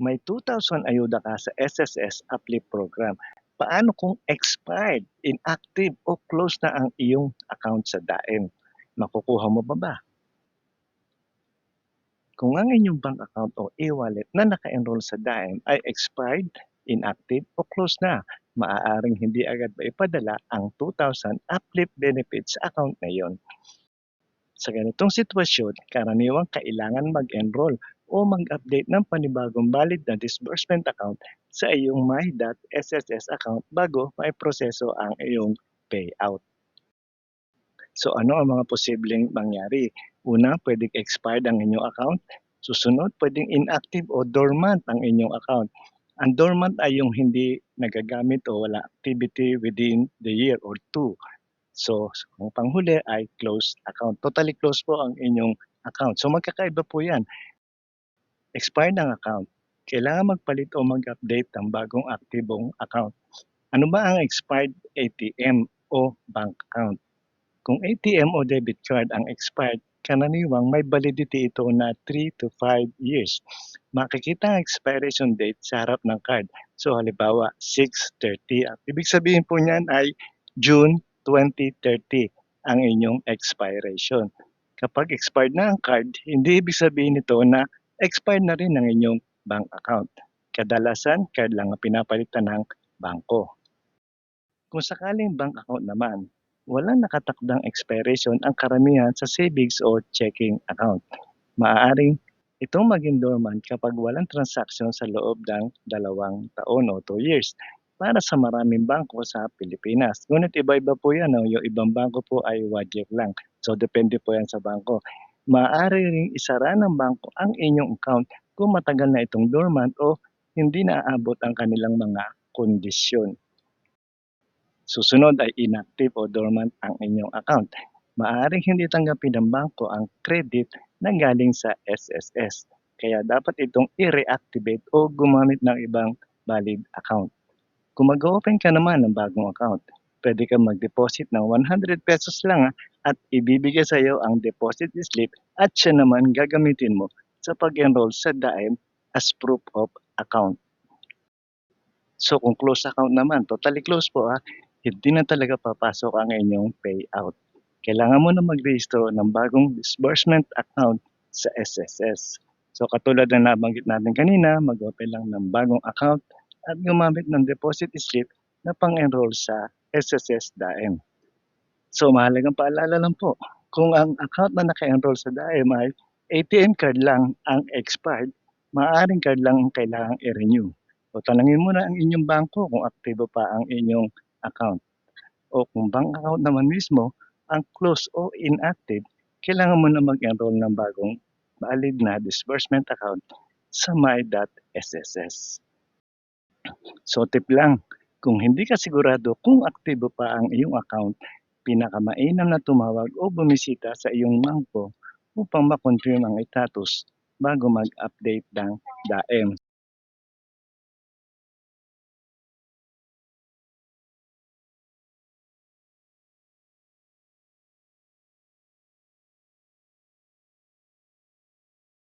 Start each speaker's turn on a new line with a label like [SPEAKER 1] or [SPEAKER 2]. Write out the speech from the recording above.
[SPEAKER 1] May 2,000 ayuda ka sa SSS Uplift Program. Paano kung expired, inactive o close na ang iyong account sa DAEM? Makukuha mo ba? Kung ang inyong bank account o e-wallet na naka-enroll sa DAEM ay expired, inactive o close na, maaaring hindi agad maipadala ang 2,000 uplift benefits sa account na iyon. Sa ganitong sitwasyon, karaniwang kailangan mag-enroll o mag-update ng panibagong valid na disbursement account sa iyong my.sss account bago maiproseso ang iyong payout. So ano ang mga posibleng mangyari? Una, pwedeng expired ang inyong account. Susunod, pwedeng inactive o dormant ang inyong account. Ang dormant ay yung hindi nagagamit o wala activity within the year or two. So, ang panghuli ay closed account. Totally closed po ang inyong account. So, magkakaiba po yan. Expired ang account. Kailangan magpalit o mag-update ng bagong aktibong account. Ano ba ang expired ATM o bank account? Kung ATM o debit card ang expired, karaniwang may validity ito na 3 to 5 years. Makikita ang expiration date sa harap ng card. So halimbawa 6/30. Ang ibig sabihin po niyan ay June 2030 ang inyong expiration. Kapag expired na ang card, hindi ibig sabihin nito na expired na rin ang inyong bank account. Kadalasan, card lang ang pinapalitan ng bangko. Kung sakaling bank account naman, walang nakatakdang expiration ang karamihan sa savings o checking account. Maaaring itong maging dormant kapag walang transaction sa loob ng 2 taon o 2 years para sa maraming bangko sa Pilipinas. Ngunit iba-iba po yan. No? Yung ibang bangko po ay 1 year lang. So depende po yan sa bangko. Maaari ring isara ng bangko ang inyong account kung matagal na itong dormant o hindi naaabot ang kanilang mga kondisyon. Susunod ay inactive o dormant ang inyong account. Maaaring hindi tanggapin ng bangko ang credit na galing sa SSS. Kaya dapat itong i-reactivate o gumamit ng ibang valid account. Kung mag-open ka naman ng bagong account, pwede kang mag-deposit ng 100 pesos lang at ibibigay sa iyo ang deposit slip at siya naman gagamitin mo sa pag-enroll sa DAEM as proof of account. So kung close account naman, totally close po hindi na talaga papasok ang inyong payout. Kailangan mo na mag-rehistro ng bagong disbursement account sa SSS. So katulad na nabanggit natin kanina, mag-open lang ng bagong account at gumamit ng deposit slip na pang-enroll sa SSS DAEM. So mahalagang paalala lang po, kung ang account na naka-enroll sa DAEM ay ATM card lang ang expired, maaaring card lang ang kailangang i-renew. O tanungin mo na ang inyong bangko kung aktibo pa ang inyong account. O kung bank account naman mismo, ang close o inactive, kailangan mo na mag-enroll ng bagong valid na disbursement account sa my.sss. So tip lang, kung hindi ka sigurado kung aktibo pa ang iyong account, pinakamainam na tumawag o bumisita sa iyong bangko upang ma-confirm ang status bago mag-update ng DAEM.